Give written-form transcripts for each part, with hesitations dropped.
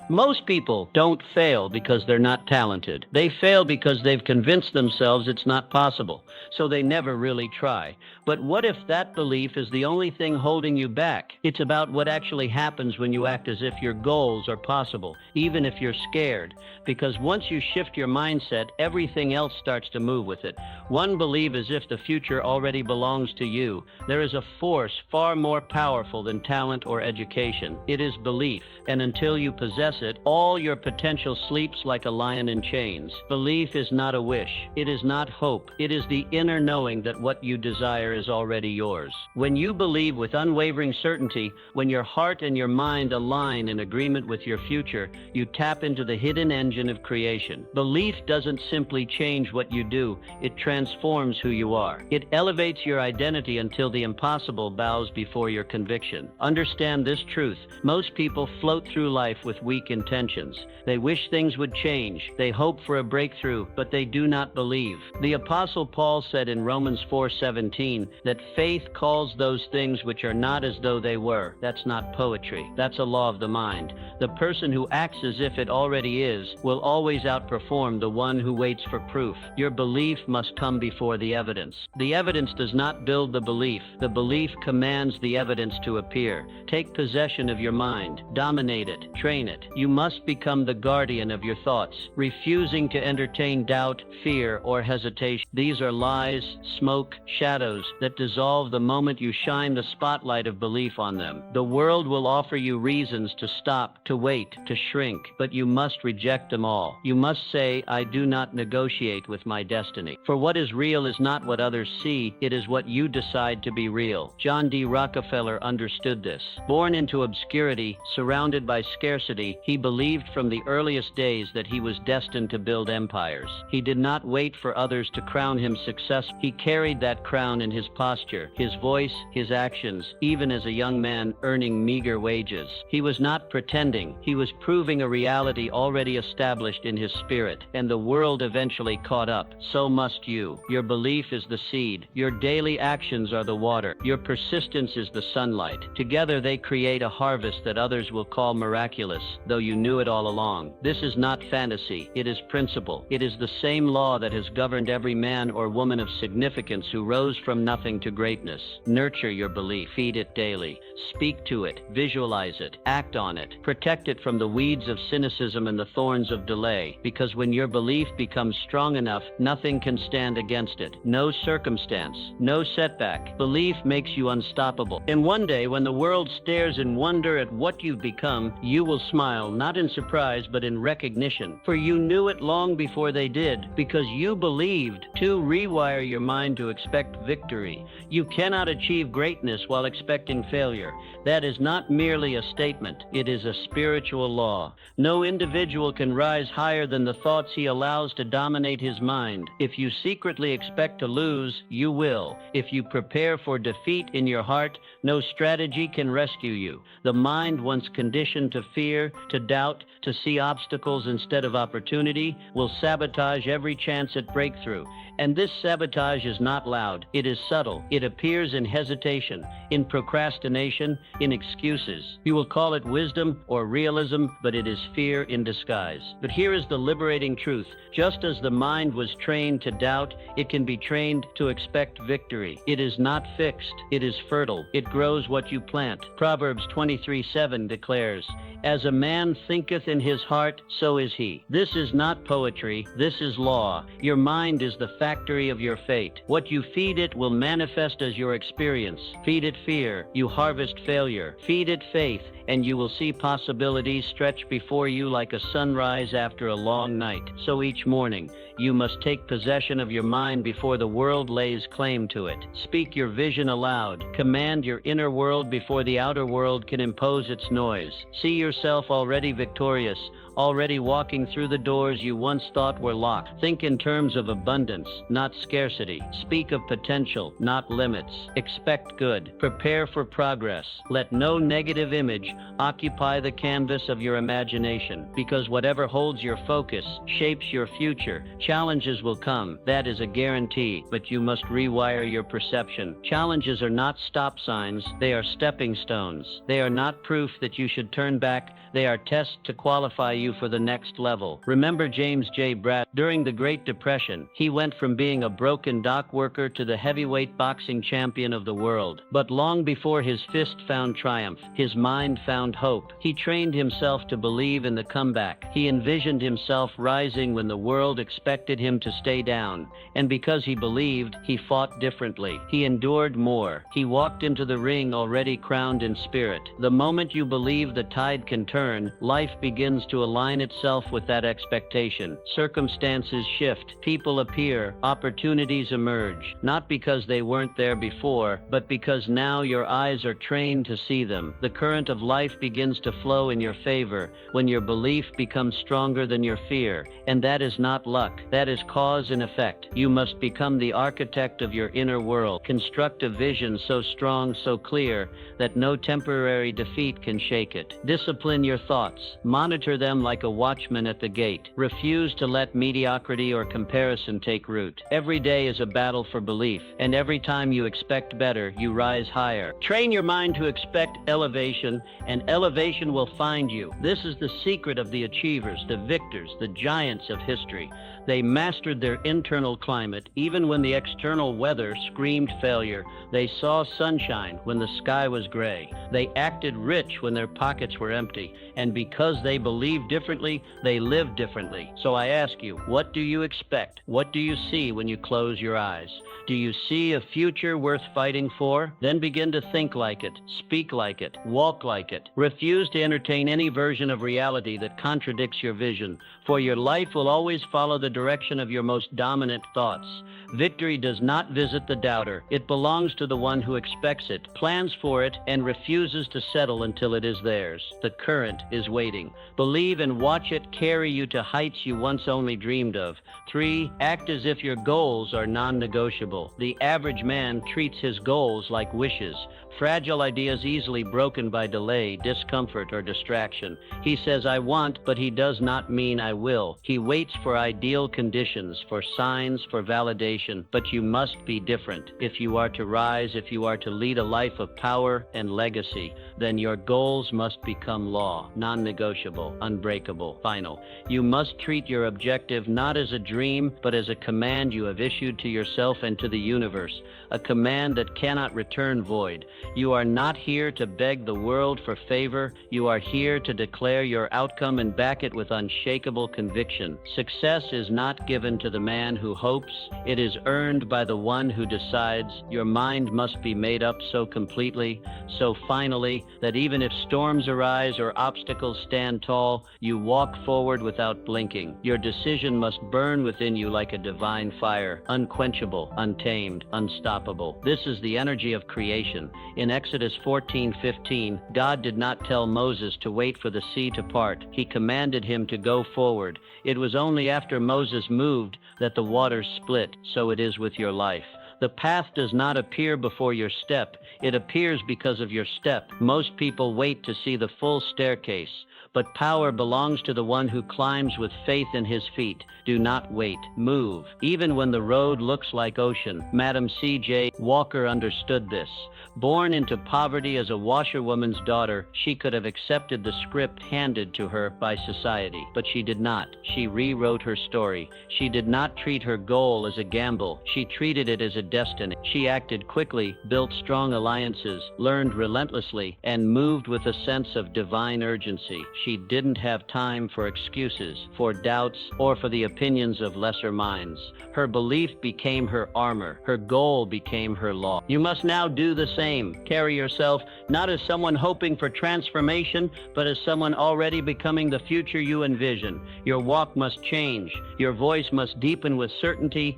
Most people don't fail because they're not talented. They fail because they've convinced themselves it's not possible, so they never really try. But what if that belief is the only thing holding you back? It's about what actually happens when you act as if your goals are possible, even if you're scared. Because once you shift your mindset, everything else starts to move with it. One believe as if the future already belongs to you. There is a force far more powerful than talent or education. It is belief, and until you possess it, all your potential sleeps like a lion in chains. Belief is not a wish. It is not hope. It is the inner knowing that what you desire is already yours. When you believe with unwavering certainty, when your heart and your mind align in agreement with your future, you tap into the hidden engine of creation. Belief doesn't simply change what you do, it transforms who you are. It elevates your identity until the impossible bows before your conviction. Understand this truth. Most people float through life with weak intentions. They wish things would change. They hope for a breakthrough, but they do not believe. The Apostle Paul said in Romans 4:17 that faith calls those things which are not as though they were. That's not poetry. That's a law of the mind. The person who acts as if it already is will always outperform the one who waits for proof. Your belief must come before the evidence. The evidence does not build the belief. The belief commands the evidence to appear. Take possession of your mind. Dominate it. Train it. You must become the guardian of your thoughts, refusing to entertain doubt, fear, or hesitation. These are lies, smoke, shadows that dissolve the moment you shine the spotlight of belief on them. The world will offer you reasons to stop, to wait, to shrink, but you must reject them all. You must say, I do not negotiate with my destiny. For what is real is not what others see, it is what you decide to be real. John D. Rockefeller understood this. Born into obscurity, surrounded by scarcity, he believed from the earliest days that he was destined to build empires. He did not wait for others to crown him successful. He carried that crown in his posture, his voice, his actions, even as a young man earning meager wages. He was not pretending. He was proving a reality already established in his spirit, and the world eventually caught up. So must you. Your belief is the seed. Your daily actions are the water. Your persistence is the sunlight. Together they create a harvest that others will call miraculous, though you knew it all along. This is not fantasy. It is principle. It is the same law that has governed every man or woman of significance who rose from nothing to greatness. Nurture your belief. Feed it daily. Speak to it. Visualize it. Act on it. Protect it from the weeds of cynicism and the thorns of delay, because when your belief becomes strong enough, nothing can stand against it. No circumstance, no setback. Belief makes you unstoppable. And one day, when the world stares in wonder at what you've become, you will smile, not in surprise, but in recognition. For you knew it long before they did, because you believed. To rewire your mind to expect victory. You cannot achieve greatness while expecting failure. That is not merely a statement. It is a spiritual law. No individual can rise higher than the thoughts he allows to dominate his mind. If you secretly expect to lose, you will. If you prepare for defeat in your heart, no strategy can rescue you. The mind, once conditioned to fear, to doubt, to see obstacles instead of opportunity, will sabotage every chance at breakthrough. And this sabotage is not loud. It is subtle. It appears in hesitation, in procrastination, in excuses. You will call it wisdom or realism, but it is fear in disguise. But here is the liberating truth. Just as the mind was trained to doubt, it can be trained to expect victory. It is not fixed. It is fertile. It grows what you plant. Proverbs 23:7 declares, as a man thinketh in his heart, so is he. This is not poetry. This is law. Your mind is the factory of your fate. What you feed it will manifest as your experience. Feed it fear, you harvest failure. Feed it faith, and you will see possibilities stretch before you like a sunrise after a long night. So each morning, you must take possession of your mind before the world lays claim to it. Speak your vision aloud. Command your inner world before the outer world can impose its noise. See yourself already victorious, already walking through the doors you once thought were locked. Think in terms of abundance, not scarcity. Speak of potential, not limits. Expect good. Prepare for progress. Let no negative image occupy the canvas of your imagination, because whatever holds your focus shapes your future. Challenges will come, that is a guarantee, but you must rewire your perception. Challenges are not stop signs, they are stepping stones. They are not proof that you should turn back, they are tests to qualify you for the next level. Remember James J. Bratt. During the Great Depression, he went from being a broken dock worker to the heavyweight boxing champion of the world. But long before his fist found triumph, his mind found hope. He trained himself to believe in the comeback. He envisioned himself rising when the world expected him to stay down. And because he believed, he fought differently. He endured more. He walked into the ring already crowned in spirit. The moment you believe the tide can turn, life begins to align itself with that expectation. Circumstances shift, people appear, opportunities emerge, not because they weren't there before, but because now your eyes are trained to see them. The current of life begins to flow in your favor when your belief becomes stronger than your fear. And that is not luck, that is cause and effect. You must become the architect of your inner world. Construct a vision so strong, so clear, that no temporary defeat can shake it. Discipline your thoughts. Monitor them like a watchman at the gate. Refuse to let mediocrity or comparison take root. Every day is a battle for belief, and every time you expect better, you rise higher. Train your mind to expect elevation, and elevation will find you. This is the secret of the achievers, the victors, the giants of history. They mastered their internal climate even when the external weather screamed failure. They saw sunshine when the sky was gray. They acted rich when their pockets were empty. And because they believed differently, they lived differently. So I ask you, what do you expect? What do you see when you close your eyes? Do you see a future worth fighting for? Then begin to think like it, speak like it, walk like it. Refuse to entertain any version of reality that contradicts your vision, for your life will always follow the direction of your most dominant thoughts. Victory does not visit the doubter. It belongs to the one who expects it, plans for it, and refuses to settle until it is theirs. The current is waiting. Believe and watch it carry you to heights you once only dreamed of. 3. Act as if your goals are non-negotiable. The average man treats his goals like wishes. Fragile ideas easily broken by delay, discomfort, or distraction. He says, I want, but he does not mean I will. He waits for ideal conditions, for signs, for validation. But you must be different. If you are to rise, if you are to lead a life of power and legacy, then your goals must become law, non-negotiable, unbreakable, final. You must treat your objective not as a dream, but as a command you have issued to yourself and to the universe, a command that cannot return void. You are not here to beg the world for favor. You are here to declare your outcome and back it with unshakable conviction. Success is not given to the man who hopes. It is earned by the one who decides. Your mind must be made up so completely, so finally, that even if storms arise or obstacles stand tall, you walk forward without blinking. Your decision must burn within you like a divine fire, unquenchable, untamed, unstoppable. This is the energy of creation. In Exodus 14:15, God did not tell Moses to wait for the sea to part. He commanded him to go forward. It was only after Moses moved that the waters split. So it is with your life. The path does not appear before your step. It appears because of your step. Most people wait to see the full staircase. But power belongs to the one who climbs with faith in his feet. Do not wait. Move. Even when the road looks like ocean. Madam C.J. Walker understood this. Born into poverty as a washerwoman's daughter, she could have accepted the script handed to her by society. But she did not. She rewrote her story. She did not treat her goal as a gamble. She treated it as a destiny. She acted quickly, built strong alliances, learned relentlessly, and moved with a sense of divine urgency. She didn't have time for excuses, for doubts, or for the opinions of lesser minds. Her belief became her armor. Her goal became her law. You must now do the same. Carry yourself not as someone hoping for transformation, but as someone already becoming the future you envision. Your walk must change. Your voice must deepen with certainty.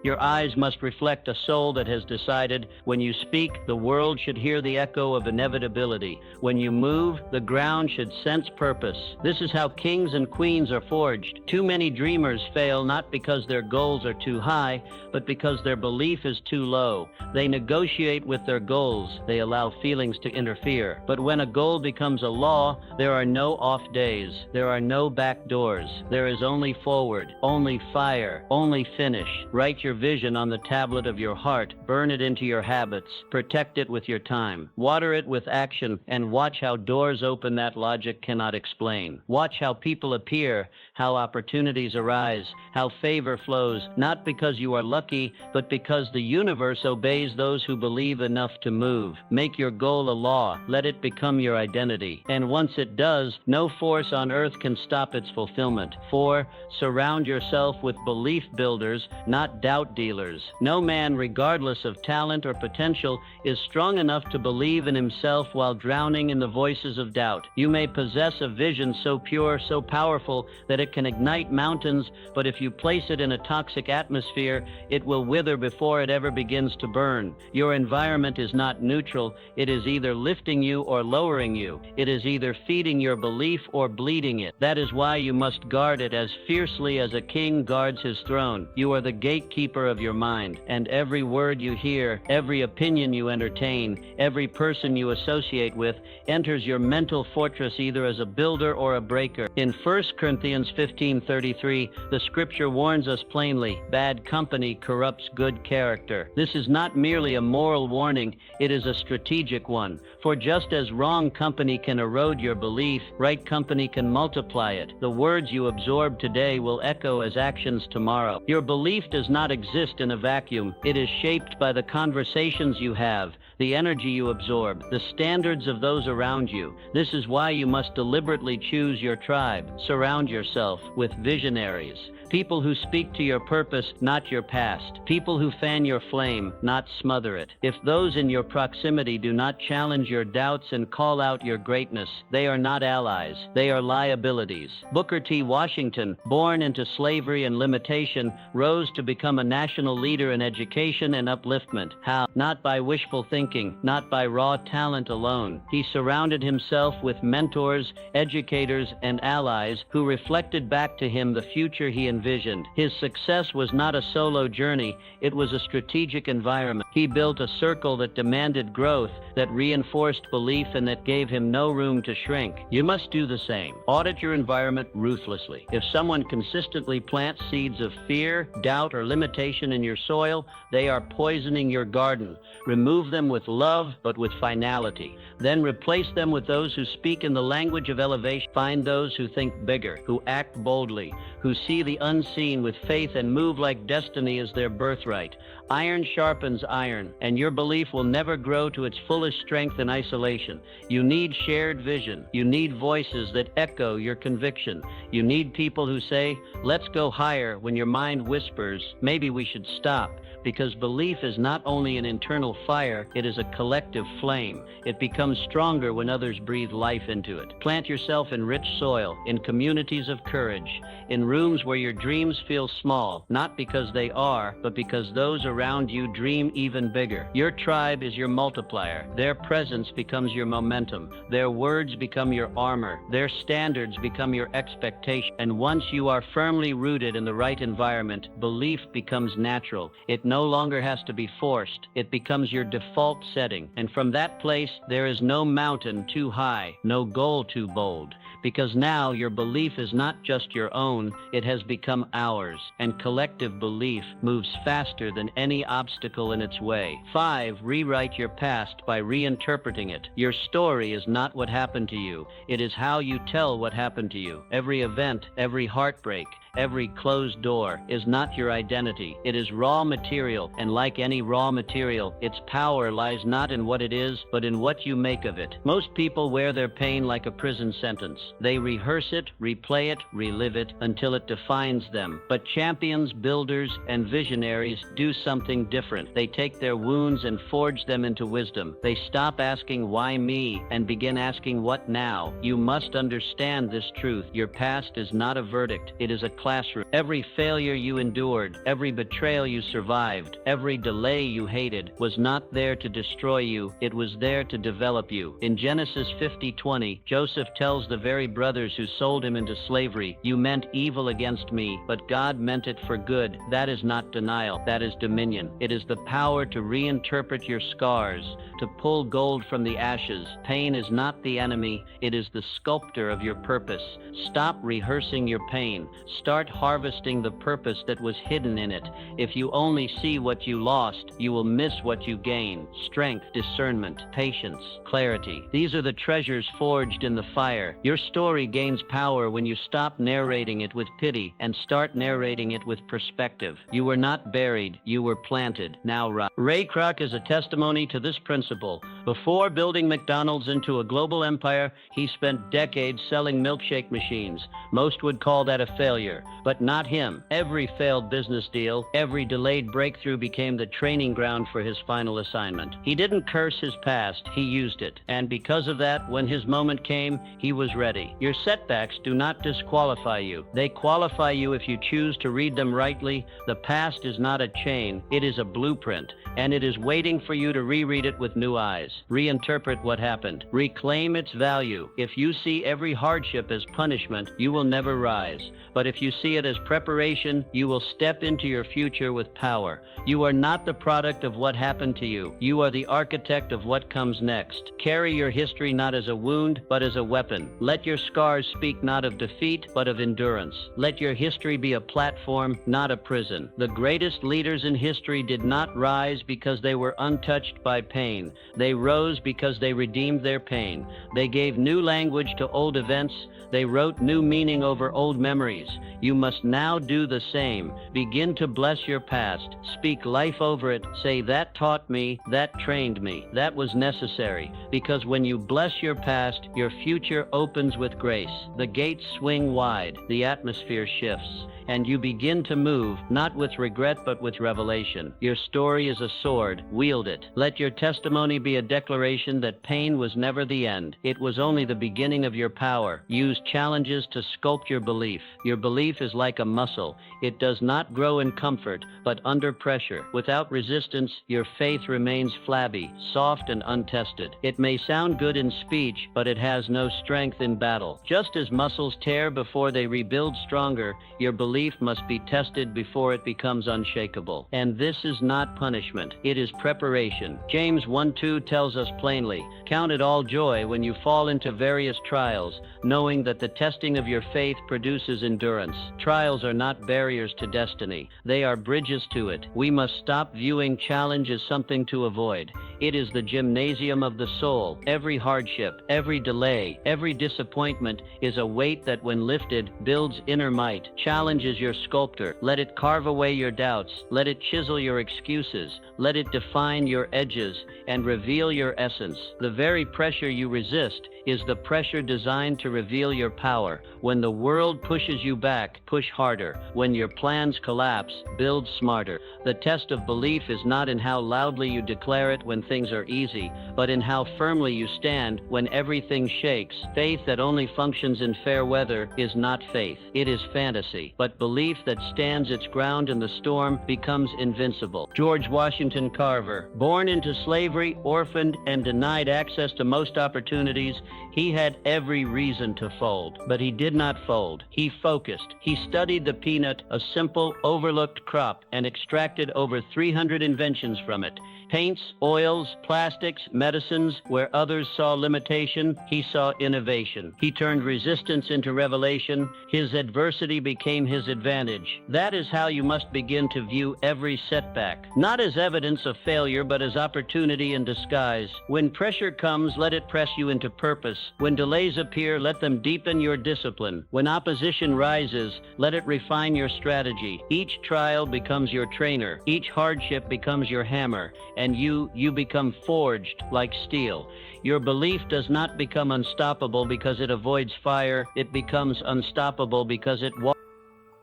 Your eyes must reflect a soul that has decided when you speak, the world should hear the echo of inevitability. When you move, the ground should sense purpose. This is how kings and queens are forged. Too many dreamers fail not because their goals are too high, but because their belief is too low. They negotiate with their goals. They allow feelings to interfere. But when a goal becomes a law, there are no off days. There are no back doors. There is only forward, only fire, only finish. Write your vision on the tablet of your heart. Burn it into your habits. Protect it with your time. Water it with action, and watch how doors open that logic cannot explain. Watch how people appear, how opportunities arise, how favor flows, not because you are lucky, but because the universe obeys those who believe enough to move. Make your goal a law. Let it become your identity. And once it does, no force on earth can stop its fulfillment. 4. Surround yourself with belief builders, not doubt dealers. No man, regardless of talent or potential, is strong enough to believe in himself while drowning in the voices of doubt. You may possess a vision so pure, so powerful, that it can ignite mountains, but if you place it in a toxic atmosphere, it will wither before it ever begins to burn. Your environment is not neutral. It is either lifting you or lowering you. It is either feeding your belief or bleeding it. That is why you must guard it as fiercely as a king guards his throne. You are the gatekeeper of your mind, and every word you hear, every opinion you entertain, every person you associate with enters your mental fortress either as a builder or a breaker. In 1 Corinthians 15:33, the scripture warns us plainly, bad company corrupts good character. This is not merely a moral warning, it is a strategic one. For just as wrong company can erode your belief, right company can multiply it. The words you absorb today will echo as actions tomorrow. Your belief does not exist in a vacuum. It is shaped by the conversations you have, the energy you absorb, the standards of those around you. This is why you must deliberately choose your tribe. Surround yourself with visionaries. People who speak to your purpose, not your past. People who fan your flame, not smother it. If those in your proximity do not challenge your doubts and call out your greatness, they are not allies. They are liabilities. Booker T. Washington, born into slavery and limitation, rose to become a national leader in education and upliftment. How? Not by wishful thinking, not by raw talent alone. He surrounded himself with mentors, educators, and allies who reflected back to him the future he envisioned. His success was not a solo journey, it was a strategic environment. He built a circle that demanded growth, that reinforced belief, and that gave him no room to shrink. You must do the same. Audit your environment ruthlessly. If someone consistently plants seeds of fear, doubt, or limitation in your soil, they are poisoning your garden. Remove them with love, but with finality. Then replace them with those who speak in the language of elevation. Find those who think bigger, who act boldly, who see the unseen with faith and move like destiny is their birthright. Iron sharpens iron, and your belief will never grow to its fullest strength in isolation. You need shared vision. You need voices that echo your conviction. You need people who say, let's go higher, when your mind whispers, maybe we should stop. Because belief is not only an internal fire, it is a collective flame. It becomes stronger when others breathe life into it. Plant yourself in rich soil, in communities of courage, in rooms where your dreams feel small, not because they are, but because those around you dream even bigger. Your tribe is your multiplier. Their presence becomes your momentum. Their words become your armor. Their standards become your expectation. And once you are firmly rooted in the right environment, belief becomes natural. It no longer has to be forced. It becomes your default setting. And from that place, there is no mountain too high, no goal too bold. Because now your belief is not just your own, it has become ours. And collective belief moves faster than any obstacle in its way. 5. Rewrite your past by reinterpreting it. Your story is not what happened to you. It is how you tell what happened to you. Every event, every heartbreak, every closed door is not your identity. It is raw material, and like any raw material, its power lies not in what it is, but in what you make of it. Most people wear their pain like a prison sentence. They rehearse it, replay it, relive it, until it defines them. But champions, builders, and visionaries do something different. They take their wounds and forge them into wisdom. They stop asking, why me, and begin asking, what now? You must understand this truth. Your past is not a verdict. It is a classroom. Every failure you endured, every betrayal you survived, every delay you hated was not there to destroy you, it was there to develop you. In Genesis 50:20, Joseph tells the very brothers who sold him into slavery, "You meant evil against me, but God meant it for good." That is not denial, that is dominion. It is the power to reinterpret your scars, to pull gold from the ashes. Pain is not the enemy, it is the sculptor of your purpose. Stop rehearsing your pain. Start harvesting the purpose that was hidden in it. If you only see what you lost, you will miss what you gain. Strength, discernment, patience, clarity. These are the treasures forged in the fire. Your story gains power when you stop narrating it with pity and start narrating it with perspective. You were not buried, you were planted. Now rise. Ray Kroc is a testimony to this principle. Before building McDonald's into a global empire, he spent decades selling milkshake machines. Most would call that a failure, but not him. Every failed business deal, every delayed breakthrough became the training ground for his final assignment. He didn't curse his past, he used it. And because of that, when his moment came, he was ready. Your setbacks do not disqualify you. They qualify you if you choose to read them rightly. The past is not a chain, it is a blueprint, and it is waiting for you to reread it with new eyes. Reinterpret what happened. Reclaim its value. If you see every hardship as punishment, you will never rise. But if you see it as preparation, you will step into your future with power. You are not the product of what happened to you. You are the architect of what comes next. Carry your history not as a wound, but as a weapon. Let your scars speak not of defeat, but of endurance. Let your history be a platform, not a prison. The greatest leaders in history did not rise because they were untouched by pain. They rose because they redeemed their pain. They gave new language to old events. They wrote new meaning over old memories. You must now do the same. Begin to bless your past. Speak life over it. Say, that taught me, that trained me, that was necessary. Because when you bless your past, your future opens with grace. The gates swing wide. The atmosphere shifts. And you begin to move, not with regret, but with revelation. Your story is a sword. Wield it. Let your testimony be a declaration that pain was never the end. It was only the beginning of your power. Use challenges to sculpt your belief. Your belief is like a muscle. It does not grow in comfort, but under pressure. Without resistance, your faith remains flabby, soft, and untested. It may sound good in speech, but it has no strength in battle. Just as muscles tear before they rebuild stronger, your belief must be tested before it becomes unshakable. And this is not punishment. It is preparation. James 1:2 tells us plainly, "Count it all joy when you fall into various trials, knowing that the testing of your faith produces endurance." Trials are not barriers to destiny. They are bridges to it. We must stop viewing challenge as something to avoid. It is the gymnasium of the soul. Every hardship, every delay, every disappointment is a weight that, when lifted, builds inner might. Challenge is your sculptor. Let it carve away your doubts. Let it chisel your excuses. Let it define your edges and reveal your essence. The very pressure you resist is the pressure designed to reveal your power. When the world pushes you back, push harder. When your plans collapse, build smarter. The test of belief is not in how loudly you declare it when things are easy, but in how firmly you stand when everything shakes. Faith that only functions in fair weather is not faith. It is fantasy. But belief that stands its ground in the storm becomes invincible. George Washington Carver, born into slavery, orphaned, and denied access to most opportunities, he had every reason to fold, but he did not fold. He focused. He studied the peanut, a simple, overlooked crop, and extracted over 300 inventions from it. Paints, oils, plastics, medicines. Where others saw limitation, he saw innovation. He turned resistance into revelation. His adversity became his advantage. That is how you must begin to view every setback. Not as evidence of failure, but as opportunity in disguise. When pressure comes, let it press you into purpose. When delays appear, let them deepen your discipline. When opposition rises, let it refine your strategy. Each trial becomes your trainer. Each hardship becomes your hammer. And you become forged like steel. Your belief does not become unstoppable because it avoids fire. It becomes unstoppable because it walks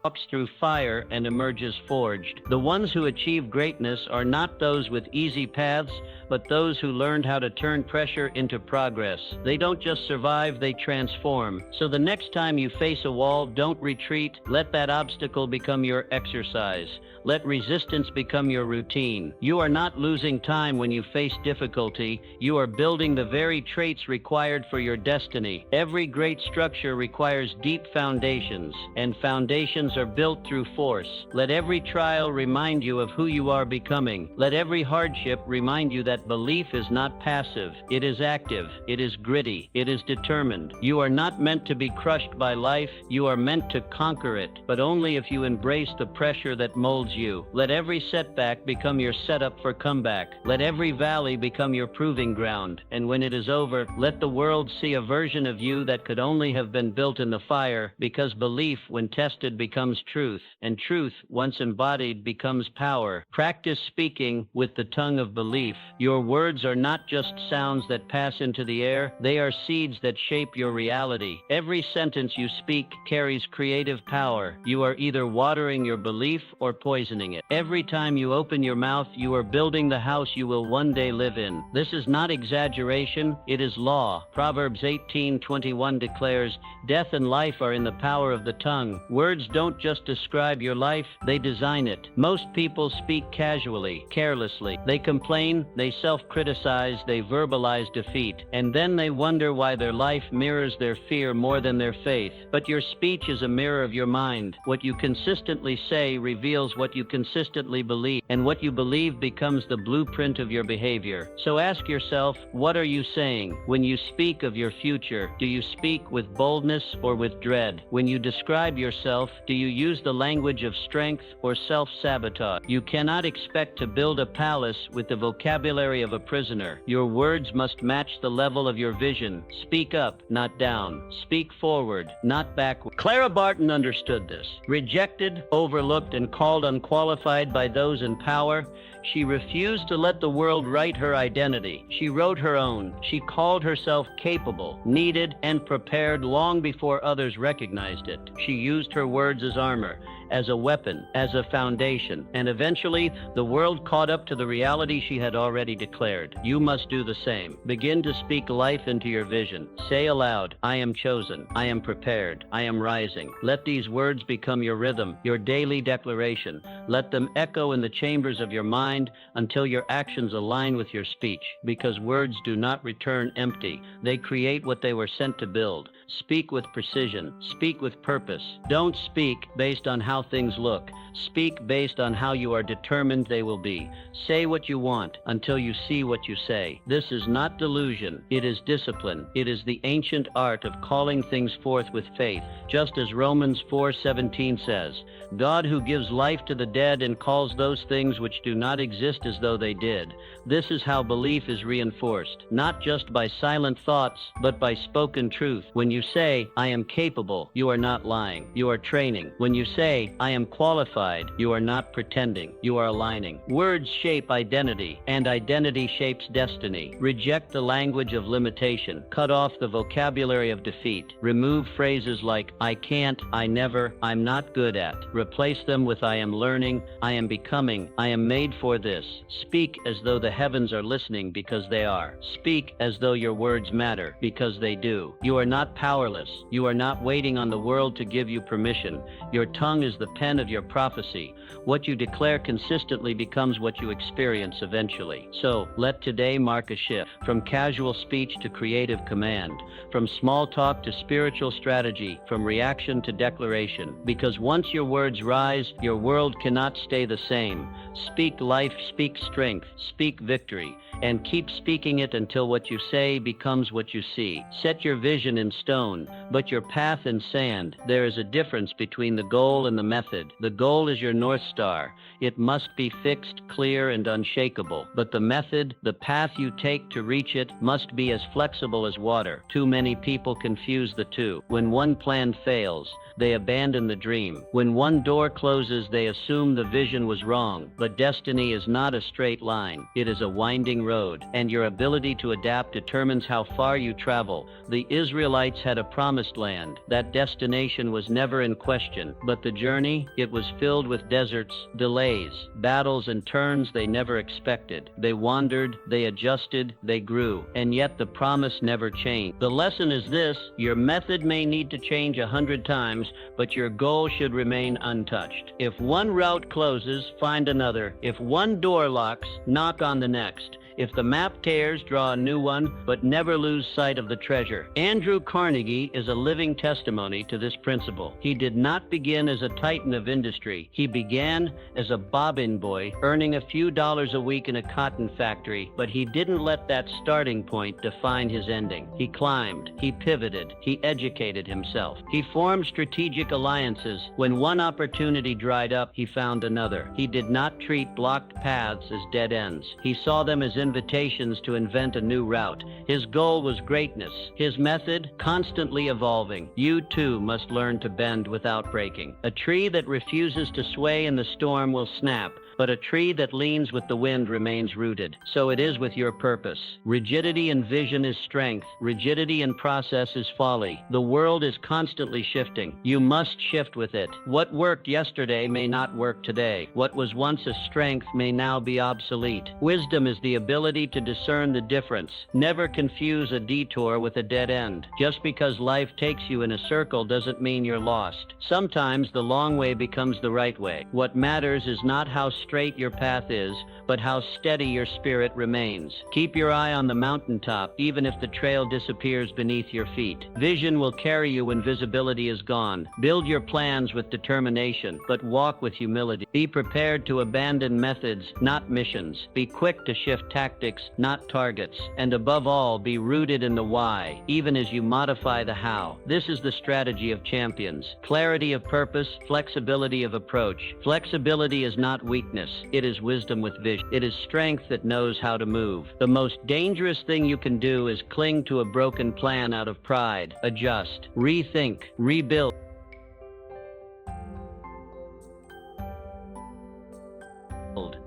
walks through fire and emerges forged. The ones who achieve greatness are not those with easy paths, but those who learned how to turn pressure into progress. They don't just survive, they transform. So the next time you face a wall, don't retreat. Let that obstacle become your exercise. Let resistance become your routine. You are not losing time when you face difficulty. You are building the very traits required for your destiny. Every great structure requires deep foundations, and foundations are built through force. Let every trial remind you of who you are becoming. Let every hardship remind you that belief is not passive. It is active. It is gritty. It is determined. You are not meant to be crushed by life. You are meant to conquer it, but only if you embrace the pressure that molds you. Let every setback become your setup for comeback. Let every valley become your proving ground. And when it is over, let the world see a version of you that could only have been built in the fire, because belief, when tested, becomes truth, and truth, once embodied, becomes power. Practice speaking with the tongue of belief. Your words are not just sounds that pass into the air, they are seeds that shape your reality. Every sentence you speak carries creative power. You are either watering your belief or poisoning it. Every time you open your mouth, you are building the house you will one day live in. This is not exaggeration, it is law. Proverbs 18:21 declares, "Death and life are in the power of the tongue." Words don't just describe your life, they design it. Most people speak casually, carelessly. They complain, they self-criticize, they verbalize defeat, and then they wonder why their life mirrors their fear more than their faith. But your speech is a mirror of your mind. What you consistently say reveals what you consistently believe, and what you believe becomes the blueprint of your behavior. So ask yourself, what are you saying? When you speak of your future, do you speak with boldness or with dread? When you describe yourself, do you use the language of strength or self-sabotage? You cannot expect to build a palace with the vocabulary of a prisoner. Your words must match the level of your vision. Speak up, not down. Speak forward, not backward. Clara Barton understood this. Rejected, overlooked, and called unqualified by those in power, she refused to let the world write her identity. She wrote her own. She called herself capable, needed, and prepared long before others recognized it. She used her words as armor, as a weapon, as a foundation, and eventually the world caught up to the reality she had already declared. You must do the same. Begin to speak life into your vision. Say aloud, "I am chosen, I am prepared, I am rising." Let these words become your rhythm, your daily declaration. Let them echo in the chambers of your mind until your actions align with your speech, because words do not return empty. They create what they were sent to build. Speak with precision. Speak with purpose. Don't speak based on how things look. Speak based on how you are determined they will be. Say what you want until you see what you say. This is not delusion. It is discipline. It is the ancient art of calling things forth with faith. Just as Romans 4:17 says, "God who gives life to the dead and calls those things which do not exist as though they did." This is how belief is reinforced, not just by silent thoughts, but by spoken truth. When you say, "I am capable," you are not lying. You are training. When you say, "I am qualified," you are not pretending. You are aligning. Words shape identity, and identity shapes destiny. Reject the language of limitation. Cut off the vocabulary of defeat. Remove phrases like, "I can't," "I never," "I'm not good at." Replace them with, "I am learning," "I am becoming," "I am made for this." Speak as though the heavens are listening, because they are. Speak as though your words matter, because they do. You are not powerless. You are not waiting on the world to give you permission. Your tongue is the pen of your prophecy. What you declare consistently becomes what you experience eventually. So, let today mark a shift, from casual speech to creative command, from small talk to spiritual strategy, from reaction to declaration. Because once your words rise, your world cannot stay the same. Speak life, speak strength, speak victory, and keep speaking it until what you say becomes what you see. Set your vision in stone, but your path in sand. There is a difference between the goal and the method. The goal is your North Star. It must be fixed, clear, and unshakable. But the method, the path you take to reach it, must be as flexible as water. Too many people confuse the two. When one plan fails, they abandon the dream. When one door closes, they assume the vision was wrong. But destiny is not a straight line. It is a winding road, and your ability to adapt determines how far you travel. The Israelites had a promise promised land. That destination was never in question, but the journey, it was filled with deserts, delays, battles, and turns they never expected. They wandered, they adjusted, they grew, and yet the promise never changed. The lesson is this: your method may need to change 100 times, but your goal should remain untouched. If one route closes, find another. If one door locks, knock on the next. If the map tears, draw a new one, but never lose sight of the treasure. Andrew Carnegie is a living testimony to this principle. He did not begin as a titan of industry. He began as a bobbin boy, earning a few dollars a week in a cotton factory, but he didn't let that starting point define his ending. He climbed, he pivoted, he educated himself. He formed strategic alliances. When one opportunity dried up, he found another. He did not treat blocked paths as dead ends. He saw them as invitations to invent a new route. His goal was greatness. His method, constantly evolving. You too must learn to bend without breaking. A tree that refuses to sway in the storm will snap, but a tree that leans with the wind remains rooted. So it is with your purpose. Rigidity in vision is strength. Rigidity in process is folly. The world is constantly shifting. You must shift with it. What worked yesterday may not work today. What was once a strength may now be obsolete. Wisdom is the ability to discern the difference. Never confuse a detour with a dead end. Just because life takes you in a circle doesn't mean you're lost. Sometimes the long way becomes the right way. What matters is not how straight your path is, but how steady your spirit remains. Keep your eye on the mountaintop, even if the trail disappears beneath your feet. Vision will carry you when visibility is gone. Build your plans with determination, but walk with humility. Be prepared to abandon methods, not missions. Be quick to shift tactics, not targets. And above all, be rooted in the why, even as you modify the how. This is the strategy of champions. Clarity of purpose, flexibility of approach. Flexibility is not weakness. It is wisdom with vision. It is strength that knows how to move. The most dangerous thing you can do is cling to a broken plan out of pride. Adjust, rethink, rebuild.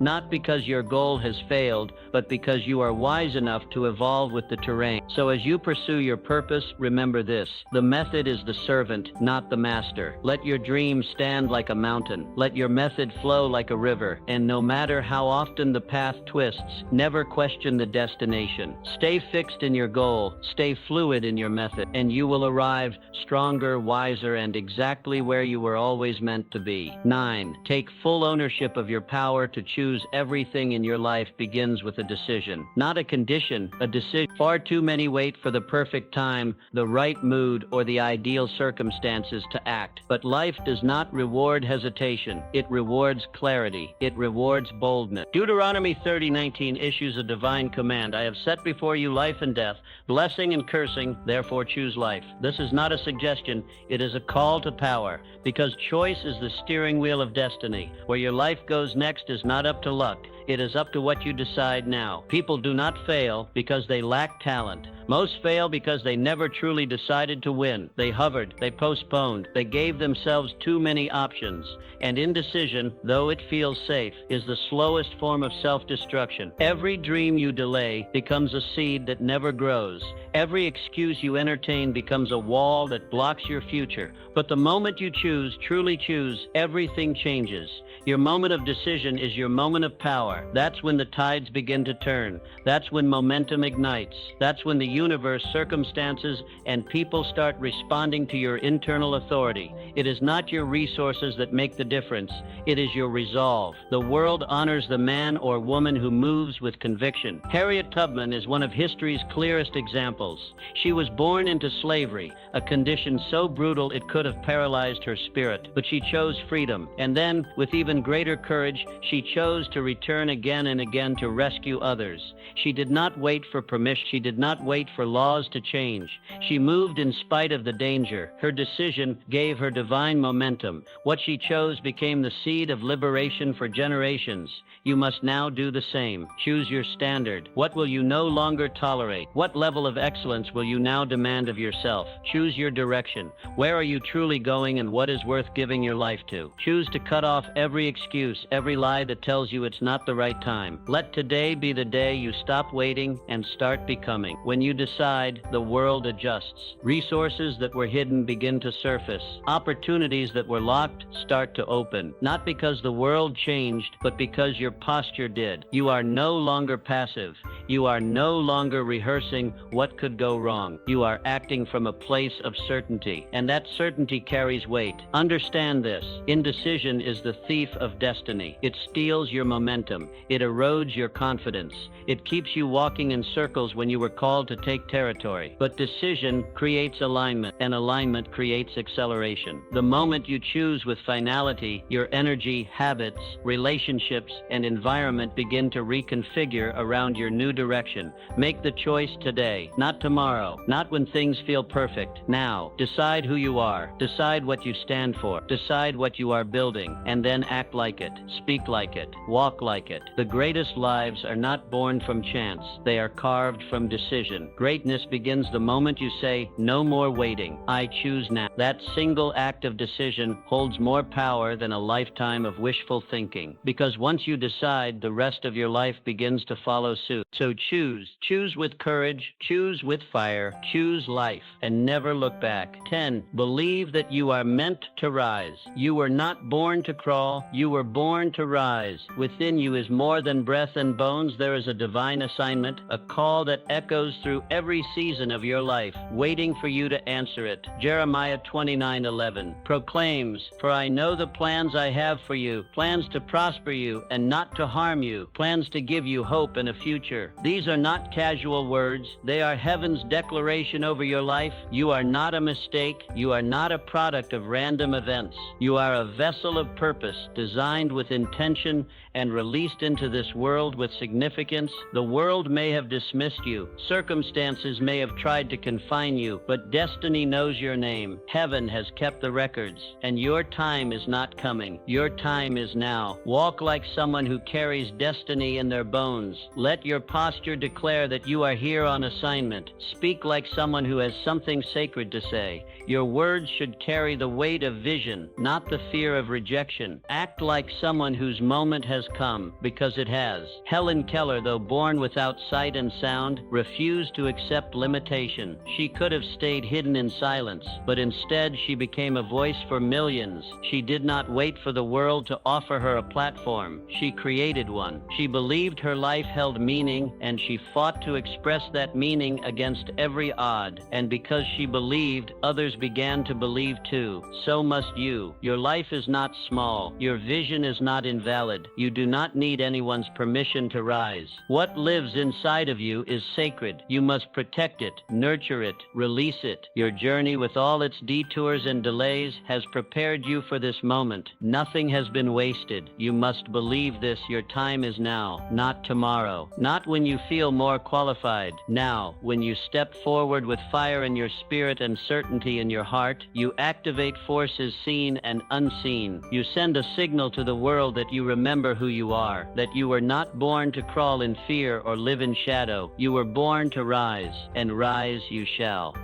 Not because your goal has failed, but because you are wise enough to evolve with the terrain. So as you pursue your purpose, remember this: the method is the servant, not the master. Let your dream stand like a mountain. Let your method flow like a river. And no matter how often the path twists, never question the destination. Stay fixed in your goal. Stay fluid in your method, and you will arrive stronger, wiser, and exactly where you were always meant to be. 9. Take full ownership of your power to choose. Everything in your life begins with a decision, not a condition, a decision. Far too many wait for the perfect time, the right mood, or the ideal circumstances to act. But life does not reward hesitation. It rewards clarity. It rewards boldness. Deuteronomy 30:19 issues a divine command. I have set before you life and death, blessing and cursing, therefore choose life. This is not a suggestion. It is a call to power, because choice is the steering wheel of destiny. Where your life goes next is not up to luck. It is up to what you decide now. People do not fail because they lack talent. Most fail because they never truly decided to win. They hovered, they postponed, they gave themselves too many options. And indecision, though it feels safe, is the slowest form of self-destruction. Every dream you delay becomes a seed that never grows. Every excuse you entertain becomes a wall that blocks your future. But the moment you choose, truly choose, everything changes. Your moment of decision is your moment of power. That's when the tides begin to turn. That's when momentum ignites. That's when the universe, circumstances, and people start responding to your internal authority. It is not your resources that make the difference. It is your resolve. The world honors the man or woman who moves with conviction. Harriet Tubman is one of history's clearest examples. She was born into slavery, a condition so brutal it could have paralyzed her spirit. But she chose freedom. And then, with even greater courage, she chose to return again and again to rescue others. She did not wait for permission. She did not wait for laws to change. She moved in spite of the danger. Her decision gave her divine momentum. What she chose became the seed of liberation for generations. You must now do the same. Choose your standard. What will you no longer tolerate? What level of excellence will you now demand of yourself? Choose your direction. Where are you truly going, and what is worth giving your life to? Choose to cut off every excuse, every lie that tells tells you it's not the right time. Let today be the day you stop waiting and start becoming. When you decide, the world adjusts. Resources that were hidden begin to surface. Opportunities that were locked start to open. Not because the world changed, but because your posture did. You are no longer passive. You are no longer rehearsing what could go wrong. You are acting from a place of certainty, and that certainty carries weight. Understand this. Indecision is the thief of destiny. It steals your momentum. It erodes your confidence. It keeps you walking in circles when you were called to take territory. But decision creates alignment, and alignment creates acceleration. The moment you choose with finality, your energy, habits, relationships, and environment begin to reconfigure around your new direction. Make the choice today, not tomorrow, not when things feel perfect. Now, decide who you are. Decide what you stand for. Decide what you are building, and then act like it. Speak like it. Walk like it. The greatest lives are not born from chance. They are carved from decision. Greatness begins the moment you say, no more waiting. I choose now. That single act of decision holds more power than a lifetime of wishful thinking. Because once you decide, the rest of your life begins to follow suit. So choose. Choose with courage. Choose with fire. Choose life. And never look back. 10. Believe that you are meant to rise. You were not born to crawl. You were born to rise. Within you is more than breath and bones. There is a divine assignment, a call that echoes through every season of your life, waiting for you to answer it. Jeremiah 29:11 proclaims, "For I know the plans I have for you, plans to prosper you and not to harm you, plans to give you hope and a future." These are not casual words. They are heaven's declaration over your life. You are not a mistake. You are not a product of random events. You are a vessel of purpose, designed with intention and released into this world with significance. The world may have dismissed you. Circumstances may have tried to confine you, but destiny knows your name. Heaven has kept the records, and your time is not coming. Your time is now. Walk like someone who carries destiny in their bones. Let your posture declare that you are here on assignment. Speak like someone who has something sacred to say. Your words should carry the weight of vision, not the fear of rejection. Act like someone whose moment has come, because it has. Helen Keller, though born without sight and sound, refused to accept limitation. She could have stayed hidden in silence, but instead she became a voice for millions. She did not wait for the world to offer her a platform. She created one. She believed her life held meaning, and she fought to express that meaning against every odd. And because she believed, others began to believe too. So must you. Your life is not small. Your vision is not invalid. You do not need anyone's permission to rise. What lives inside of you is sacred. You must protect it, nurture it, release it. Your journey with all its detours and delays has prepared you for this moment. Nothing has been wasted. You must believe this. Your time is now, not tomorrow. Not when you feel more qualified. Now, when you step forward with fire in your spirit and certainty in your heart, you activate forces seen and unseen. You send a signal to the world that you remember who you are, that you were not born to crawl in fear or live in shadow. You were born to rise, and rise you shall.